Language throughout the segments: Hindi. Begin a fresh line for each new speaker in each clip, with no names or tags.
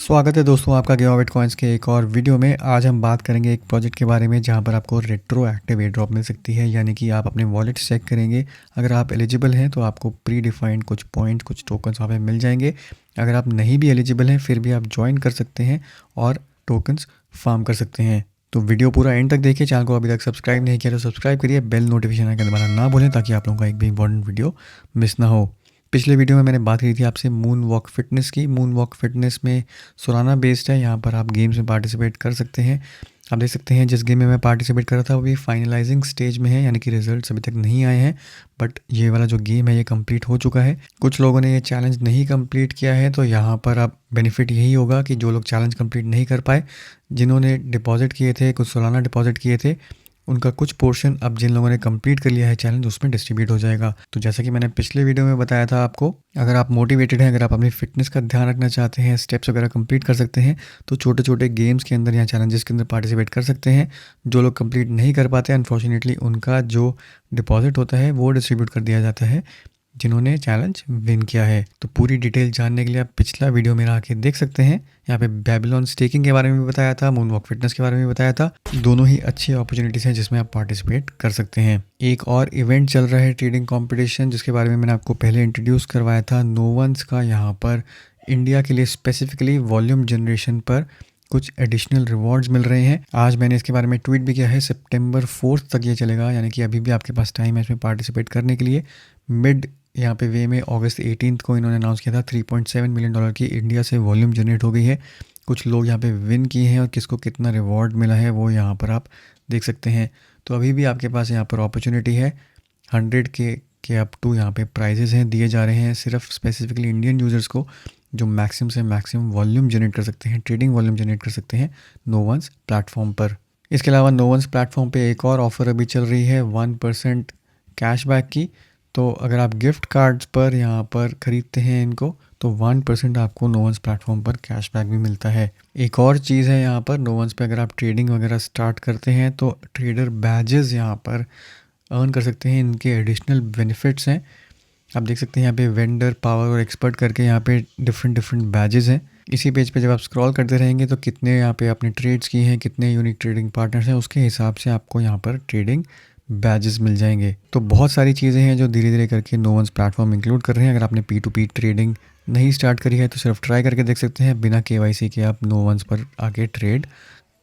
स्वागत है दोस्तों आपका गेम बिटकॉइंस के एक और वीडियो में। आज हम बात करेंगे एक प्रोजेक्ट के बारे में जहां पर आपको रेट्रो एक्टिव एयर ड्रॉप मिल सकती है, यानी कि आप अपने वॉलेट चेक करेंगे। अगर आप एलिजिबल हैं तो आपको प्री डिफाइंड कुछ पॉइंट्स कुछ टोकन्स वहाँ पे मिल जाएंगे। अगर आप नहीं भी एलिजिबल हैं फिर भी आप ज्वाइन कर सकते हैं और टोकन्स फार्म कर सकते हैं। तो वीडियो पूरा एंड तक देखिए। चैनल को अभी तक सब्सक्राइब नहीं किया तो सब्सक्राइब करिए, बेल नोटिफिकेशन आइकन दबाना ना भूलें ताकि आप लोगों का एक भी इंपॉर्टेंट वीडियो मिस ना हो। पिछले वीडियो में मैंने बात की थी आपसे मून वॉक फिटनेस की। मून वॉक फिटनेस में सोलाना बेस्ड है, यहाँ पर आप गेम्स में पार्टिसिपेट कर सकते हैं। आप देख सकते हैं जिस गेम में मैं पार्टिसिपेट कर रहा था वो भी फाइनलाइजिंग स्टेज में है, यानी कि रिजल्ट्स अभी तक नहीं आए हैं। बट ये वाला जो गेम है ये कंप्लीट हो चुका है। कुछ लोगों ने ये चैलेंज नहीं कंप्लीट किया है, तो यहाँ पर अब बेनिफिट यही होगा कि जो लोग चैलेंज कंप्लीट नहीं कर पाए, जिन्होंने डिपॉजिट किए थे, कुछ सोलाना डिपॉजिट किए थे, उनका कुछ पोर्शन अब जिन लोगों ने कंप्लीट कर लिया है चैलेंज उसमें डिस्ट्रीब्यूट हो जाएगा। तो जैसा कि मैंने पिछले वीडियो में बताया था आपको, अगर आप मोटिवेटेड हैं, अगर आप अपनी फिटनेस का ध्यान रखना चाहते हैं, स्टेप्स वगैरह कंप्लीट कर सकते हैं, तो छोटे छोटे गेम्स के अंदर या चैलेंजेस के अंदर पार्टिसिपेट कर सकते हैं। जो लोग कंप्लीट नहीं कर पाते अनफॉर्चुनेटली उनका जो डिपॉजिट होता है वो डिस्ट्रीब्यूट कर दिया जाता है जिन्होंने चैलेंज विन किया है। तो पूरी डिटेल जानने के लिए आप पिछला वीडियो मेरा आके देख सकते हैं। यहाँ पे बेबीलोन स्टेकिंग के बारे में भी बताया था, मून वॉक फिटनेस के बारे में भी बताया था। दोनों ही अच्छी अपॉर्चुनिटीज़ हैं जिसमें आप पार्टिसिपेट कर सकते हैं। एक और इवेंट चल रहा है ट्रेडिंग कंपटीशन, जिसके बारे में मैंने आपको पहले इंट्रोड्यूस करवाया था, नोवंस का। यहाँ पर इंडिया के लिए स्पेसिफिकली वॉल्यूम जनरेशन पर कुछ एडिशनल रिवॉर्ड्स मिल रहे हैं। आज मैंने इसके बारे में ट्वीट भी किया है। सितंबर 4 तक ये चलेगा, यानी कि अभी भी आपके पास टाइम है इसमें पार्टिसिपेट करने के लिए। मिड यहाँ पे वे में अगस्त 18 को इन्होंने अनाउंस किया था $3.7 मिलियन की इंडिया से वॉल्यूम जनरेट हो गई है। कुछ लोग यहाँ पे विन किए हैं और किसको कितना रिवॉर्ड मिला है वो यहाँ पर आप देख सकते हैं। तो अभी भी आपके पास यहाँ पर अपॉर्चुनिटी है। 100 के अप टू यहाँ पे प्राइजेस हैं दिए जा रहे हैं सिर्फ स्पेसिफिकली इंडियन यूज़र्स को, जो मैक्सिमम से मैक्सिमम वॉल्यूम जनरेट कर सकते हैं, ट्रेडिंग वॉल्यूम जनरेट कर सकते हैं नोवंस प्लेटफॉर्म पर। इसके अलावा नोवंस प्लेटफॉर्म पे एक और ऑफ़र अभी चल रही है 1% कैशबैक की। तो अगर आप गिफ्ट कार्ड्स पर यहाँ पर ख़रीदते हैं इनको तो 1% आपको नोवंस प्लेटफॉर्म पर कैशबैक भी मिलता है। एक और चीज़ है यहाँ पर नोवंस पे, अगर आप ट्रेडिंग वगैरह स्टार्ट करते हैं तो ट्रेडर बैजेस यहाँ पर अर्न कर सकते हैं। इनके एडिशनल बेनिफिट्स हैं, आप देख सकते हैं यहाँ पे वेंडर पावर और एक्सपर्ट करके यहाँ पे डिफरेंट बैजेस हैं। इसी पेज पे जब आप स्क्रॉल करते रहेंगे तो कितने यहाँ पे आपने ट्रेड्स की हैं, कितने यूनिक ट्रेडिंग पार्टनर्स हैं, उसके हिसाब से आपको यहाँ पर ट्रेडिंग बैजेस मिल जाएंगे। तो बहुत सारी चीज़ें हैं जो धीरे धीरे करके नोवंस प्लेटफॉर्म इंक्लूड कर रहे हैं। अगर आपने P2P ट्रेडिंग नहीं स्टार्ट करी है तो सिर्फ ट्राई करके देख सकते हैं। बिना KYC के आप नोवंस पर आके ट्रेड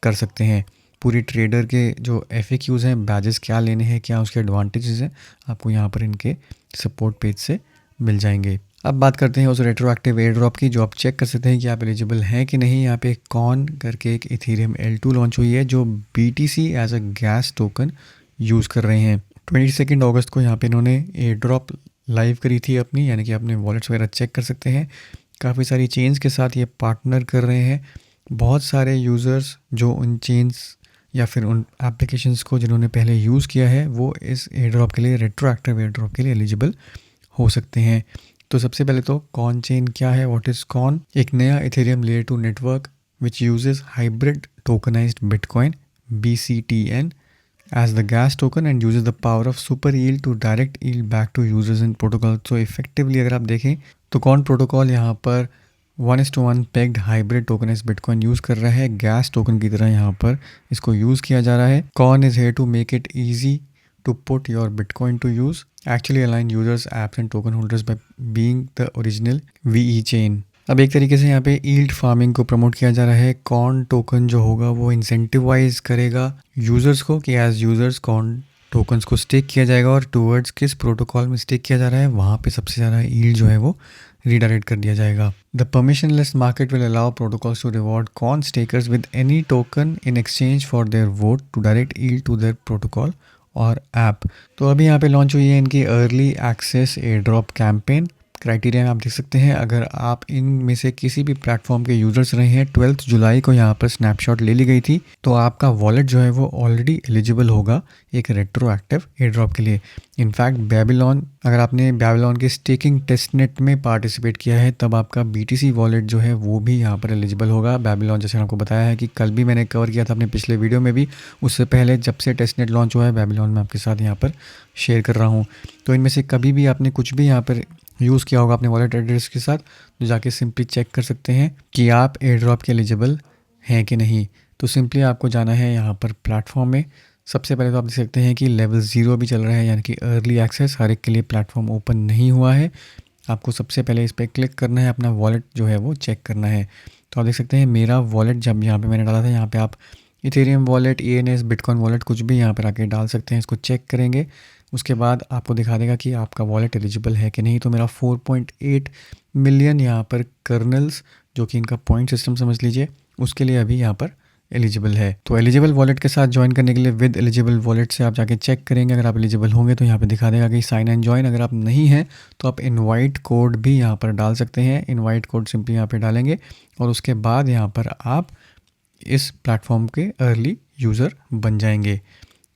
कर सकते हैं। पूरी ट्रेडर के जो FAQs हैं, बैजेस क्या लेने हैं, क्या उसके एडवांटेजेस हैं, आपको यहाँ पर इनके सपोर्ट पेज से मिल जाएंगे। अब बात करते हैं उस रेट्रोएक्टिव एयर ड्रॉप की, जो आप चेक कर सकते हैं कि आप एलिजिबल हैं कि नहीं। यहाँ पे कॉन करके एक इथेरियम L2 लॉन्च हुई है जो BTC as a gas token use कर रहे हैं। 22 अगस्त को यहाँ पे इन्होंने एयर ड्रॉप लाइव करी थी अपनी, यानी कि अपने वॉलेट्स वगैरह चेक कर सकते हैं। काफ़ी सारी चेन्स के साथ ये पार्टनर कर रहे हैं। बहुत सारे यूज़र्स जो उन चेन्स या फिर उन एप्लीकेशंस को जिन्होंने पहले यूज़ किया है वो इस एयर ड्रॉप के लिए, रेट्रोएक्टिव एयर ड्रॉप के लिए एलिजिबल हो सकते हैं। तो सबसे पहले तो कॉन चेन क्या है, व्हाट इज़ कॉन? एक नया Ethereum layer 2 network which uses hybrid tokenized bitcoin BCTN as the gas token and uses the power of super yield to direct yield back to users in protocol। so effectively अगर आप देखें तो कॉन प्रोटोकॉल यहाँ पर 1:1 pegged hybrid tokenized bitcoin use कर रहा है। गैस टोकन की तरह यहाँ पर इसको यूज़ किया जा रहा है। Corn is here to make it easy to put your bitcoin to use, actually align users, apps and token holders by being the original VE chain। अब एक तरीके से यहाँ पे ईल्ड फार्मिंग को प्रमोट किया जा रहा है। कॉन टोकन जो होगा वो इंसेंटिवाइज करेगा यूज़र्स को कि एज यूज़र्स कॉन टोकन्स को स्टेक किया जाएगा और टूवर्ड्स किस प्रोटोकॉल में स्टेक किया जा रहा है वहाँ पे सबसे ज़्यादा ईल्ड जो है वो रीडायरेक्ट कर दिया जाएगा। The permissionless market will allow protocols to reward Corn stakers with any token in exchange for their vote to direct yield to their protocol और ऐप। तो अभी यहाँ पे लॉन्च हुई है इनकी early access airdrop campaign. Criteria आप देख सकते हैं, अगर आप इनमें से किसी भी प्लेटफॉर्म के यूज़र्स रहे हैं, 12 जुलाई को यहाँ पर स्नैपशॉट ले ली गई थी, तो आपका वॉलेट जो है वो ऑलरेडी एलिजिबल होगा एक रेट्रोएक्टिव एयर ड्रॉप के लिए। इनफैक्ट बेबीलोन, अगर आपने बेबीलोन के स्टेकिंग टेस्टनेट में पार्टिसिपेट किया है तब आपका BTC वॉलेट जो है वो भी यहाँ पर एलिजिबल होगा। बेबीलोन जैसे आपको बताया है कि कल भी मैंने कवर किया था अपने पिछले वीडियो में भी, उससे पहले जब से टेस्टनेट लॉन्च हुआ है बेबीलोन में आपके साथ यहाँ पर शेयर कर रहा हूँ। तो इनमें से कभी भी आपने कुछ भी यहाँ पर यूज़ किया होगा अपने वॉलेट एड्रेस के साथ, तो जाके सिंपली चेक कर सकते हैं कि आप एयर ड्रॉप के एलिजिबल हैं कि नहीं। तो सिंपली आपको जाना है यहाँ पर प्लेटफॉर्म में। सबसे पहले तो आप देख सकते हैं कि लेवल 0 भी चल रहा है, यानी कि अर्ली एक्सेस, हर एक के लिए प्लेटफॉर्म ओपन नहीं हुआ है। आपको सबसे पहले इस पर क्लिक करना है, अपना वॉलेट जो है वो चेक करना है। तो आप देख सकते हैं मेरा वॉलेट जब यहाँ पे मैंने डाला था, यहाँ पे आप Ethereum wallet, ENS, bitcoin wallet कुछ भी यहाँ पर आके डाल सकते हैं। इसको चेक करेंगे, उसके बाद आपको दिखा देगा कि आपका वॉलेट एलिजिबल है कि नहीं। तो मेरा 4.8 मिलियन यहाँ पर कर्नल्स, जो कि इनका पॉइंट सिस्टम समझ लीजिए, उसके लिए अभी यहाँ पर एलिजिबल है। तो एलिजिबल वॉलेट के साथ ज्वाइन करने के लिए विद एलिजिबल वॉलेट से आप जाके चेक करेंगे। अगर आप एलिजिबल होंगे तो यहाँ पे दिखा देगा कि साइन एंड ज्वाइन। अगर आप नहीं हैं तो आप इनवाइट कोड भी यहाँ पर डाल सकते हैं। इनवाइट कोड सिंपली यहाँ पे डालेंगे और उसके बाद यहाँ पर आप इस प्लेटफॉर्म के अर्ली यूज़र बन जाएंगे।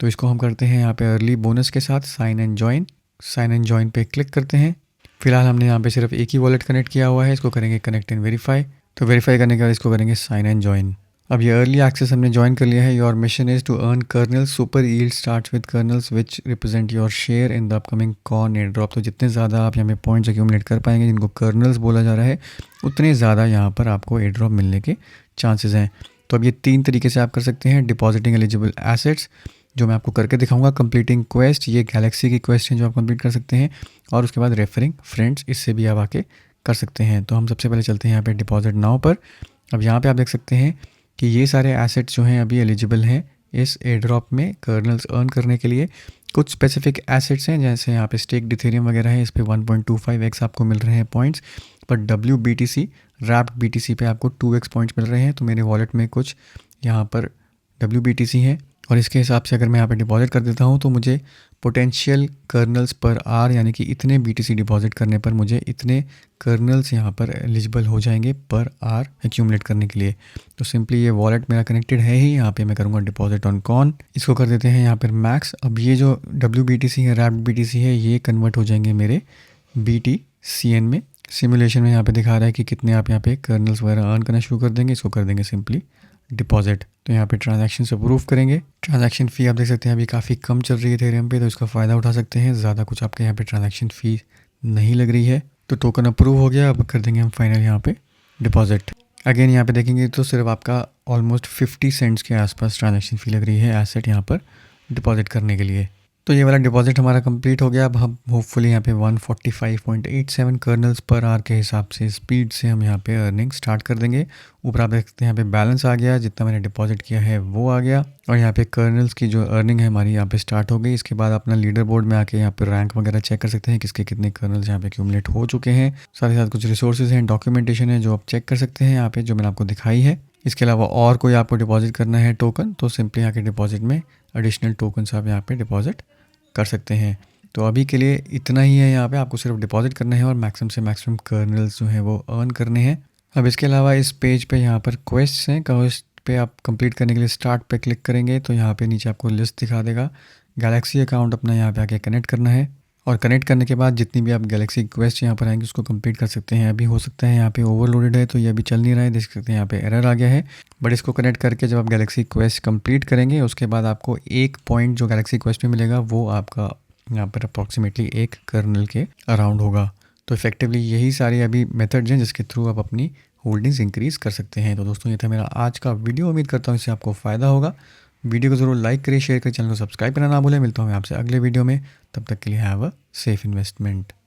तो इसको हम करते हैं यहाँ पे अर्ली बोनस के साथ sign and join. Sign and join पे क्लिक करते हैं। फिलहाल हमने यहाँ पे सिर्फ एक ही वॉलेट कनेक्ट किया हुआ है, इसको करेंगे कनेक्ट एंड वेरीफाई। तो वेरीफाई करने के बाद इसको करेंगे साइन एंड ज्वाइन। अब ये अर्ली एक्सेस हमने ज्वाइन कर लिया है। Your mission is to earn kernels, super yield starts with kernels which represent your share in the upcoming Corn airdrop. तो जितने ज़्यादा आप यहाँ पे पॉइंट्स एक्यूमुलेट कर पाएंगे, जिनको कर्नल्स बोला जा रहा है, उतने ज़्यादा यहाँ पर आपको एयर ड्रॉप मिलने के चांसेस हैं। तो अब ये 3 तरीके से आप कर सकते हैं। डिपॉजिटिंग एलिजिबल एसेट्स, जो मैं आपको करके दिखाऊंगा। कंप्लीटिंग क्वेस्ट, ये गैलेक्सी की क्वेस्ट है जो आप कंप्लीट कर सकते हैं। और उसके बाद रेफरिंग फ्रेंड्स, इससे भी आप आके कर सकते हैं। तो हम सबसे पहले चलते हैं यहाँ पे डिपॉजिट नाउ पर। अब यहाँ पे आप देख सकते हैं कि ये सारे एसेट्स जो हैं अभी एलिजिबल हैं इस एयर ड्रॉप में कर्नल्स अर्न करने के लिए। कुछ स्पेसिफिक एसेट्स हैं, जैसे यहाँ पे स्टेक डिथेरियम वगैरह है, इस पे 1.25x आपको मिल रहे हैं पॉइंट्स। पर WBTC, रैप्ड BTC पे आपको 2x पॉइंट्स मिल रहे हैं। तो मेरे वॉलेट में कुछ यहाँ पर WBTC हैं और इसके हिसाब से अगर मैं यहाँ पे डिपॉजिट कर देता हूँ तो मुझे पोटेंशियल कर्नल्स पर आर, यानी कि इतने BTC डिपॉजिट करने पर मुझे इतने कर्नल्स यहाँ पर एलिजिबल हो जाएंगे पर आर एक्यूमुलेट करने के लिए। तो सिंपली ये वॉलेट मेरा कनेक्टेड है ही, यहाँ पे मैं करूँगा डिपॉजिट ऑन कॉन। इसको कर देते हैं यहाँ पर मैक्स। अब ये जो WBTC है, रैप्ड BTC है, ये कन्वर्ट हो जाएंगे मेरे BTCN में। सिमुलेशन में यहाँ पे दिखा रहा है कि कितने आप यहाँ पे कर्नल्स वगैरह अर्न करना शुरू कर देंगे। इसको कर देंगे सिंपली डिपॉजिट। तो यहाँ पे ट्रांजैक्शन से अप्रूव करेंगे। ट्रांजैक्शन फ़ी आप देख सकते हैं अभी काफ़ी कम चल रही है इथेरियम पे, तो इसका फ़ायदा उठा सकते हैं। ज़्यादा कुछ आपके यहाँ पे ट्रांजैक्शन फ़ी नहीं लग रही है। तो टोकन अप्रूव हो गया। अब कर देंगे हम फाइनल यहाँ पे डिपॉजिट। अगेन यहाँ पे देखेंगे तो सिर्फ आपका ऑलमोस्ट 50 सेंट्स के आसपास ट्रांजैक्शन फ़ी लग रही है एसेट यहाँ पर डिपॉजिट करने के लिए। तो ये वाला डिपॉजिट हमारा कंप्लीट हो गया। अब हम होपफुली यहाँ पे 145.87 कर्नल्स पर आवर के हिसाब से स्पीड से हम यहाँ पे अर्निंग स्टार्ट कर देंगे। ऊपर आप देख सकते हैं यहाँ पे बैलेंस आ गया, जितना मैंने डिपॉजिट किया है वो आ गया और यहाँ पे कर्नल्स की जो अर्निंग है हमारी यहाँ पे स्टार्ट हो गई। इसके बाद अपना लीडर बोर्ड में आके यहाँ पे रैंक वगैरह चेक कर सकते हैं, किसके कितने कर्नल्स यहाँ पे एक्यूमुलेट हो चुके हैं। साथ ही साथ कुछ रिसोर्सेज हैं, डॉक्यूमेंटेशन है जो आप चेक कर सकते हैं यहाँ पे, जो मैंने आपको दिखाई है। इसके अलावा और कोई आपको डिपॉजिट करना है टोकन, तो सिंपली यहाँ के डिपॉजिट में एडिशनल टोकन्स आप यहाँ पे डिपॉजिट कर सकते हैं। तो अभी के लिए इतना ही है। यहाँ पे आपको सिर्फ डिपॉजिट करना है और मैक्सिमम से मैक्सिमम कर्नल्स जो है वो अर्न करने हैं। अब इसके अलावा इस पेज पे यहाँ पर क्वेस्ट हैं। क्वेस्ट पे आप कंप्लीट करने के लिए स्टार्ट पे क्लिक करेंगे तो यहाँ पे नीचे आपको लिस्ट दिखा देगा। गैलेक्सी अकाउंट अपना यहाँ पे आके कनेक्ट करना है और कनेक्ट करने के बाद जितनी भी आप गैलेक्सी क्वेस्ट यहाँ पर आएंगे उसको कंप्लीट कर सकते हैं। अभी हो सकता है यहाँ पे ओवरलोडेड है तो ये अभी चल नहीं रहा है, देख सकते हैं यहाँ पे एरर आ गया है। बट इसको कनेक्ट करके जब आप गैलेक्सी क्वेस्ट कंप्लीट करेंगे उसके बाद आपको एक पॉइंट जो गैलेक्सी क्वेस्ट में मिलेगा वो आपका यहाँ पर अप्रॉक्सीमेटली 1 कर्नल के अराउंड होगा। तो इफेक्टिवली यही सारी अभी मेथड्स हैं जिसके थ्रू आप अपनी होल्डिंग्स इंक्रीज़ कर सकते हैं। तो दोस्तों ये था मेरा आज का वीडियो, उम्मीद करता हूँ इससे आपको फ़ायदा होगा। वीडियो को ज़रूर लाइक करिए, शेयर करिए, चैनल को सब्सक्राइब करना ना भूलें। मिलता हूँ मैं आपसे अगले वीडियो में, तब तक के लिए हैव अ सेफ इन्वेस्टमेंट।